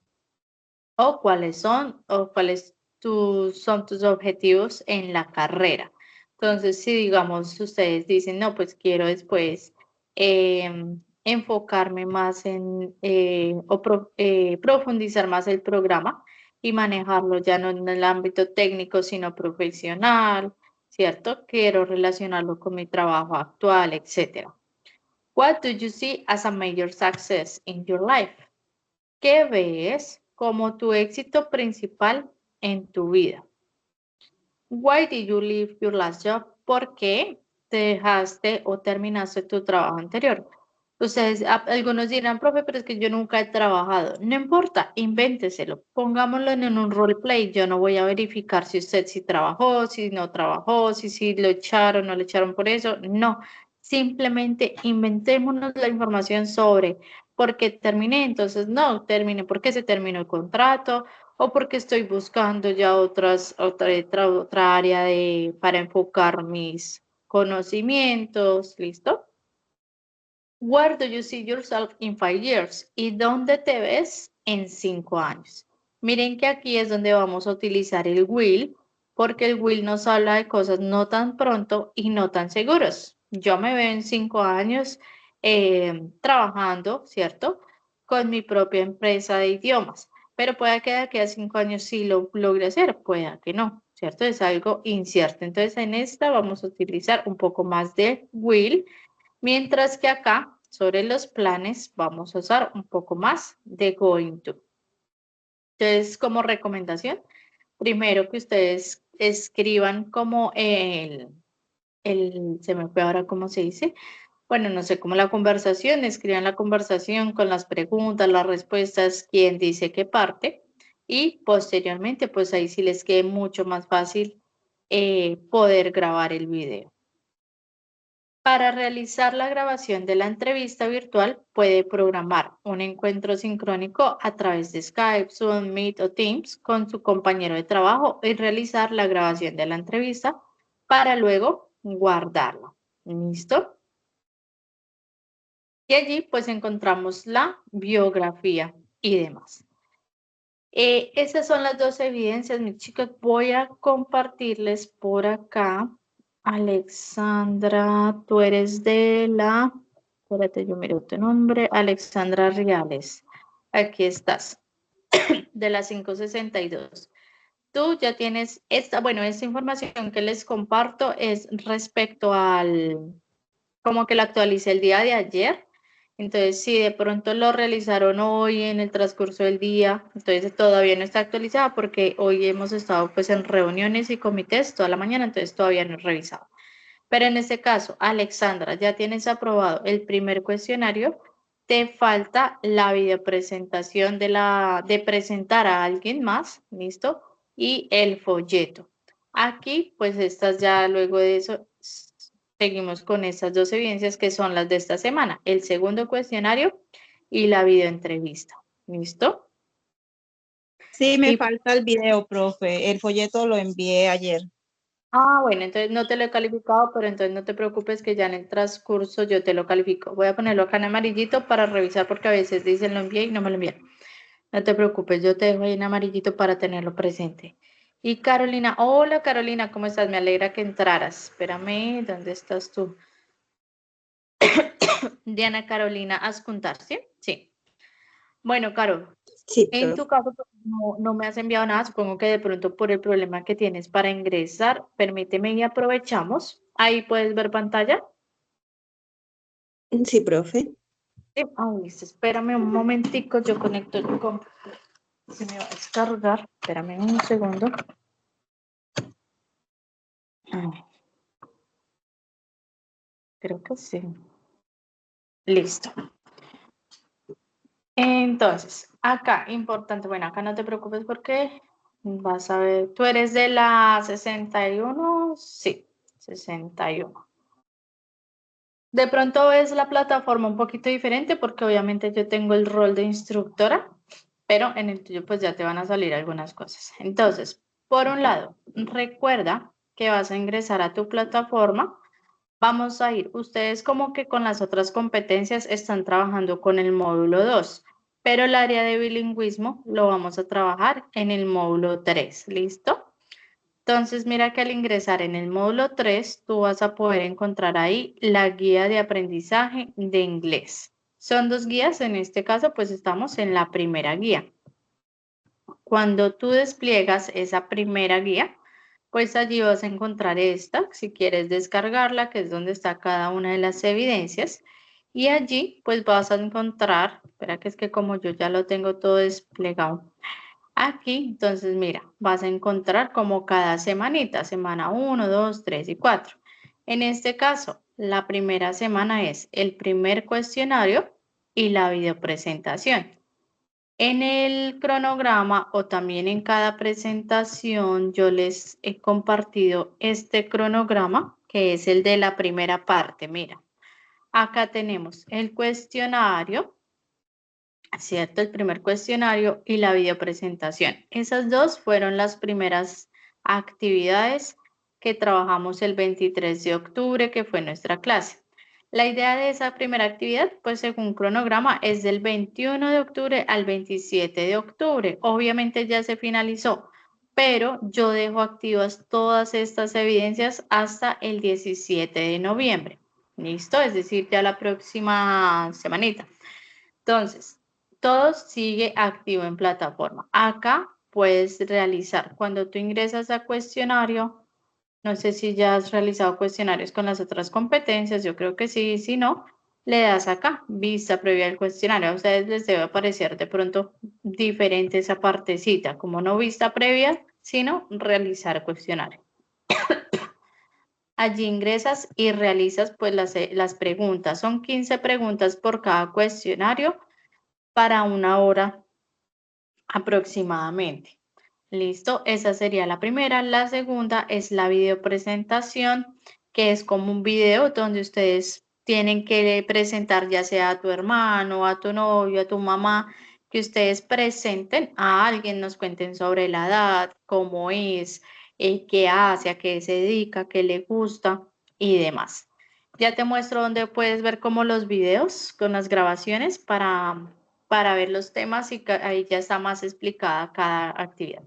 O cuáles son son tus objetivos en la carrera. Entonces, si digamos ustedes dicen, no, pues quiero después enfocarme más profundizar más el programa y manejarlo ya no en el ámbito técnico, sino profesional, ¿cierto? Quiero relacionarlo con mi trabajo actual, etcétera. What do you see as a major success in your life? ¿Qué ves como tu éxito principal en tu vida? Why did you leave your last job? ¿Por qué te dejaste o terminaste tu trabajo anterior? Ustedes, algunos dirán, profe, pero es que yo nunca he trabajado. No importa, invénteselo. Pongámoslo en un roleplay. Yo no voy a verificar si usted sí trabajó, si no trabajó, si lo echaron o no lo echaron por eso. No, simplemente inventémonos la información sobre por qué terminé. Entonces, no, terminé porque se terminó el contrato o porque estoy buscando ya otra área para enfocar mis conocimientos. ¿Listo? Where do you see yourself in 5 years? ¿Y dónde te ves en 5 años? Miren que aquí es donde vamos a utilizar el will, porque el will nos habla de cosas no tan pronto y no tan seguros. Yo me veo en 5 años trabajando, ¿cierto? Con mi propia empresa de idiomas, pero puede que de aquí a 5 años sí lo logre hacer, puede que no, ¿cierto? Es algo incierto. Entonces en esta vamos a utilizar un poco más de will. Mientras que acá, sobre los planes, vamos a usar un poco más de going to. Entonces, como recomendación, primero que ustedes escriban como se me fue ahora cómo se dice, bueno, no sé, como la conversación, escriban la conversación con las preguntas, las respuestas, quién dice qué parte, y posteriormente, pues ahí sí les quede mucho más fácil poder grabar el video. Para realizar la grabación de la entrevista virtual, puede programar un encuentro sincrónico a través de Skype, Zoom, Meet o Teams con su compañero de trabajo y realizar la grabación de la entrevista para luego guardarla. ¿Listo? Y allí pues encontramos la biografía y demás. Esas son las dos evidencias, mis chicos. Voy a compartirles por acá. Alexandra, tú eres espérate, yo miro tu nombre, Alexandra Riales. Aquí estás, de la 562. Tú ya tienes esta información que les comparto es respecto como que la actualicé el día de ayer. Entonces, si de pronto lo realizaron hoy en el transcurso del día, entonces todavía no está actualizada porque hoy hemos estado pues en reuniones y comités toda la mañana, entonces todavía no he revisado. Pero en este caso, Alexandra, ya tienes aprobado el primer cuestionario, te falta la videopresentación de presentar a alguien más, ¿listo? Y el folleto. Aquí, pues estas ya luego de eso, seguimos con estas dos evidencias que son las de esta semana, el segundo cuestionario y la videoentrevista, ¿listo? Sí, me Y falta el video, profe. El folleto lo envié ayer. bueno, entonces no te lo he calificado, pero entonces no te preocupes que ya en el transcurso yo te lo califico. Voy a ponerlo acá en amarillito para revisar porque a veces dicen lo envié y no me lo envían. No te preocupes, yo te dejo ahí en amarillito para tenerlo presente. Y Carolina, hola Carolina, ¿cómo estás? Me alegra que entraras. Espérame, ¿dónde estás tú? Diana Carolina Ascuntar, ¿sí? Sí. Bueno, Carol, Sí, en profe. tu caso pues, no me has enviado nada, supongo que de pronto por el problema que tienes para ingresar, permíteme y aprovechamos. Ahí puedes ver pantalla. Sí, profe. Sí. Listo, espérame un momentico, yo conecto el se me va a descargar, espérame un segundo. Creo que sí. Listo. Entonces, acá, importante, bueno, acá no te preocupes porque vas a ver, tú eres de la 61, sí, 61. De pronto ves la plataforma un poquito diferente porque obviamente yo tengo el rol de instructora, pero en el tuyo pues ya te van a salir algunas cosas. Entonces, por un lado, recuerda que vas a ingresar a tu plataforma. Vamos a ir, ustedes como que con las otras competencias están trabajando con el módulo 2, pero el área de bilingüismo lo vamos a trabajar en el módulo 3, ¿listo? Entonces, mira que al ingresar en el módulo 3, tú vas a poder encontrar ahí la guía de aprendizaje de inglés. Son dos guías, en este caso, pues estamos en la primera guía. Cuando tú despliegas esa primera guía, pues allí vas a encontrar esta, si quieres descargarla, que es donde está cada una de las evidencias. Y allí, pues vas a encontrar, espera que es que como yo ya lo tengo todo desplegado. Aquí, entonces, mira, vas a encontrar como cada semanita, semana 1, 2, 3 y 4. En este caso, la primera semana es el primer cuestionario y la videopresentación. En el cronograma o también en cada presentación, yo les he compartido este cronograma, que es el de la primera parte. Mira, acá tenemos el cuestionario, ¿cierto? El primer cuestionario y la videopresentación. Esas dos fueron las primeras actividades que trabajamos el 23 de octubre, que fue nuestra clase. La idea de esa primera actividad, pues según cronograma, es del 21 de octubre al 27 de octubre. Obviamente ya se finalizó, pero yo dejo activas todas estas evidencias hasta el 17 de noviembre. ¿Listo? Es decir, ya la próxima semanita. Entonces, todo sigue activo en plataforma. Acá puedes realizar, cuando tú ingresas a cuestionario, no sé si ya has realizado cuestionarios con las otras competencias, yo creo que sí, si no, le das acá, vista previa del cuestionario. A ustedes les debe aparecer de pronto diferente esa partecita, como no vista previa, sino realizar cuestionario. Allí ingresas y realizas pues las preguntas. Son 15 preguntas por cada cuestionario para una hora aproximadamente. Listo, esa sería la primera. La segunda es la videopresentación, que es como un video donde ustedes tienen que presentar ya sea a tu hermano, a tu novio, a tu mamá, que ustedes presenten a alguien, nos cuenten sobre la edad, cómo es, qué hace, a qué se dedica, qué le gusta y demás. Ya te muestro donde puedes ver como los videos con las grabaciones para ver los temas y ahí ya está más explicada cada actividad.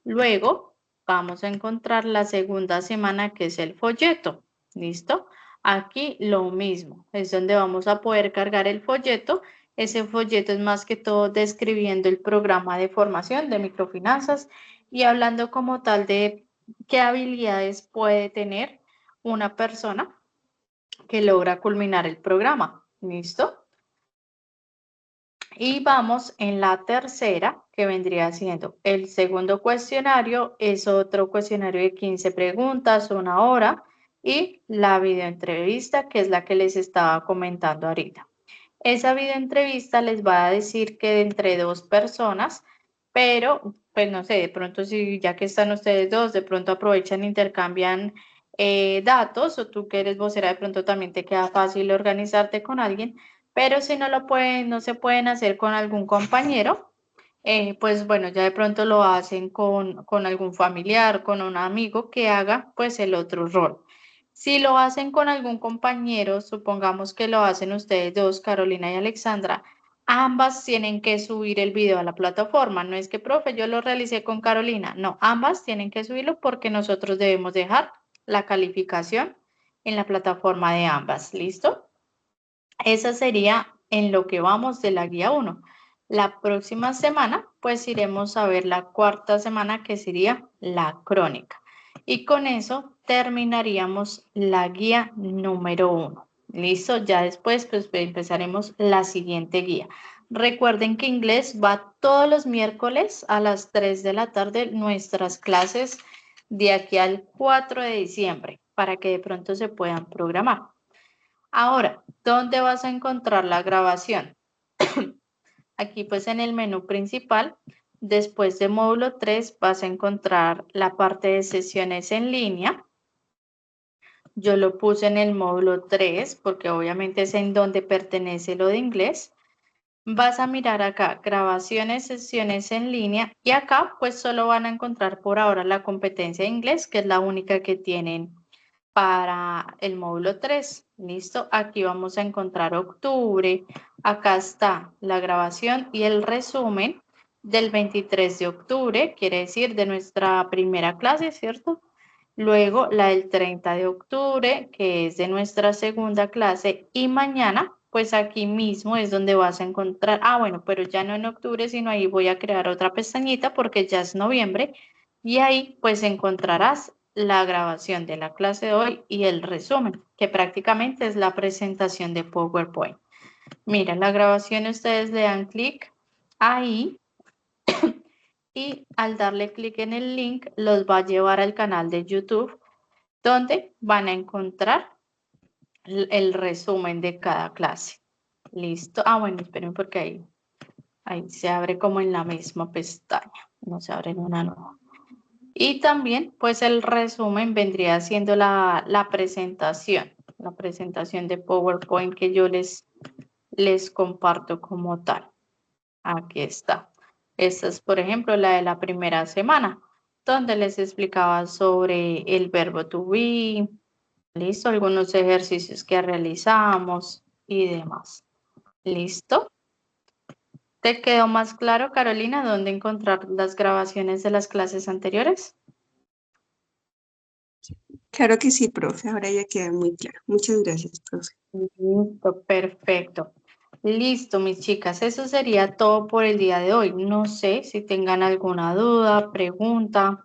Luego vamos a encontrar la segunda semana que es el folleto. ¿Listo? Aquí lo mismo, es donde vamos a poder cargar el folleto. Ese folleto es más que todo describiendo el programa de formación de microfinanzas y hablando como tal de qué habilidades puede tener una persona que logra culminar el programa. ¿Listo? Y vamos en la tercera, que vendría siendo el segundo cuestionario, es otro cuestionario de 15 preguntas, una hora, y la videoentrevista, que es la que les estaba comentando ahorita. Esa videoentrevista les va a decir que de entre dos personas, pero pues no sé, de pronto si ya que están ustedes dos, de pronto aprovechan, intercambian datos, o tú que eres vocera, de pronto también te queda fácil organizarte con alguien, pero si no lo pueden, no se pueden hacer con algún compañero, pues bueno, ya de pronto lo hacen con algún familiar, con un amigo que haga pues el otro rol. Si lo hacen con algún compañero, supongamos que lo hacen ustedes dos, Carolina y Alexandra, ambas tienen que subir el video a la plataforma. No es que, profe, yo lo realicé con Carolina. No, ambas tienen que subirlo porque nosotros debemos dejar la calificación en la plataforma de ambas. ¿Listo? Esa sería en lo que vamos de la guía 1. La próxima semana, pues iremos a ver la cuarta semana, que sería la crónica. Y con eso terminaríamos la guía número 1. ¿Listo? Ya después, pues empezaremos la siguiente guía. Recuerden que inglés va todos los miércoles a las 3 de la tarde, nuestras clases de aquí al 4 de diciembre, para que de pronto se puedan programar. Ahora, ¿dónde vas a encontrar la grabación? Aquí pues en el menú principal, después de módulo 3 vas a encontrar la parte de sesiones en línea. Yo lo puse en el módulo 3 porque obviamente es en donde pertenece lo de inglés. Vas a mirar acá, grabaciones, sesiones en línea y acá pues solo van a encontrar por ahora la competencia de inglés, que es la única que tienen para el módulo 3. ¿Listo? Aquí vamos a encontrar octubre. Acá está la grabación y el resumen del 23 de octubre, quiere decir de nuestra primera clase, ¿cierto? Luego la del 30 de octubre, que es de nuestra segunda clase, y mañana, pues aquí mismo es donde vas a encontrar, bueno, pero ya no en octubre, sino ahí voy a crear otra pestañita porque ya es noviembre, y ahí pues encontrarás la grabación de la clase de hoy y el resumen, que prácticamente es la presentación de PowerPoint. Mira, la grabación ustedes le dan clic ahí y al darle clic en el link los va a llevar al canal de YouTube donde van a encontrar el resumen de cada clase. ¿Listo? Bueno, esperen porque ahí se abre como en la misma pestaña, no se abre en una nueva. Y también, pues el resumen vendría siendo la presentación de PowerPoint que yo les comparto como tal. Aquí está. Esta es, por ejemplo, la de la primera semana, donde les explicaba sobre el verbo to be, listo, algunos ejercicios que realizamos y demás. ¿Listo? ¿Te quedó más claro, Carolina, dónde encontrar las grabaciones de las clases anteriores? Claro que sí, profe. Ahora ya queda muy claro. Muchas gracias, profe. Listo, perfecto. Listo, mis chicas, eso sería todo por el día de hoy. No sé si tengan alguna duda, pregunta.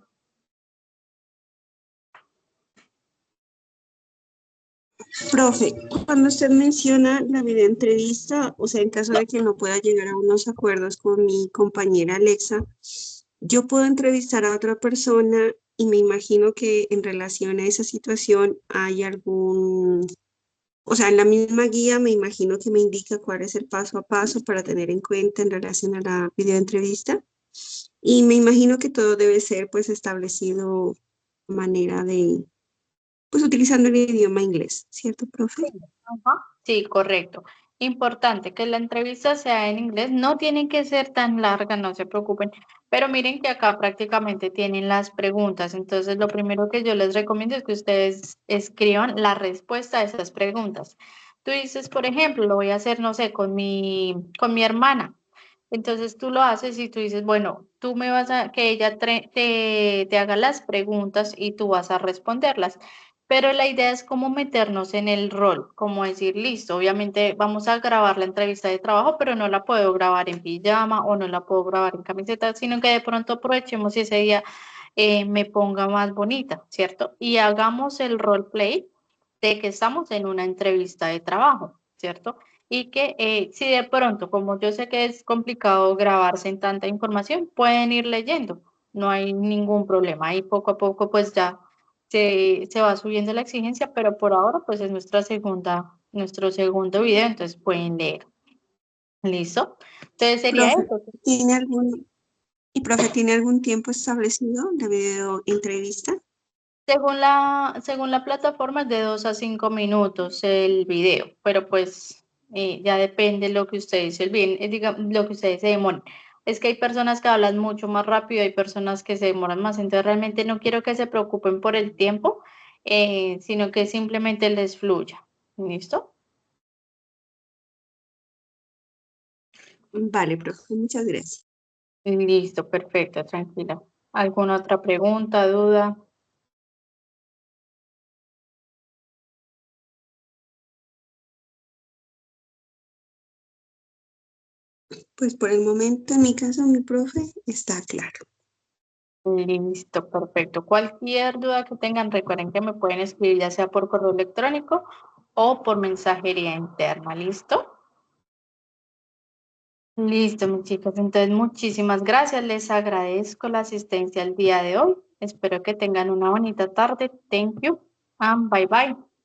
Profe, cuando usted menciona la videoentrevista, o sea, en caso de que no pueda llegar a unos acuerdos con mi compañera Alexa, yo puedo entrevistar a otra persona y me imagino que en relación a esa situación hay algún, o sea, en la misma guía me imagino que me indica cuál es el paso a paso para tener en cuenta en relación a la videoentrevista. Y me imagino que todo debe ser pues establecido de manera de, pues utilizando el idioma inglés, ¿cierto, profe? Ajá. Sí, correcto. Importante que la entrevista sea en inglés. No tiene que ser tan larga, no se preocupen. Pero miren que acá prácticamente tienen las preguntas. Entonces, lo primero que yo les recomiendo es que ustedes escriban la respuesta a esas preguntas. Tú dices, por ejemplo, lo voy a hacer, no sé, con mi hermana. Entonces tú lo haces y tú dices, bueno, tú me vas a, que ella te haga las preguntas y tú vas a responderlas. Pero la idea es como meternos en el rol, como decir, listo, obviamente vamos a grabar la entrevista de trabajo, pero no la puedo grabar en pijama o no la puedo grabar en camiseta, sino que de pronto aprovechemos y ese día me ponga más bonita, ¿cierto? Y hagamos el role play de que estamos en una entrevista de trabajo, ¿cierto? Y que si de pronto, como yo sé que es complicado grabarse en tanta información, pueden ir leyendo, no hay ningún problema. Y poco a poco pues ya se va subiendo la exigencia, pero por ahora pues es nuestro segundo video, entonces pueden leer. ¿Listo? Entonces sería Profe, eso. ¿tiene algún, y profe, ¿tiene algún tiempo establecido de video entrevista? Según la plataforma es de 2 a 5 minutos el video, pero pues ya depende lo que ustedes se olviden, lo que ustedes se demoren. Es que hay personas que hablan mucho más rápido, hay personas que se demoran más, entonces realmente no quiero que se preocupen por el tiempo, sino que simplemente les fluya. ¿Listo? Vale, profe, muchas gracias. Listo, perfecto, tranquila. ¿Alguna otra pregunta, duda? Pues por el momento, en mi caso, mi profe, está claro. Listo, perfecto. Cualquier duda que tengan, recuerden que me pueden escribir ya sea por correo electrónico o por mensajería interna. ¿Listo? Listo, mis chicos. Entonces, muchísimas gracias. Les agradezco la asistencia el día de hoy. Espero que tengan una bonita tarde. Thank you and bye bye.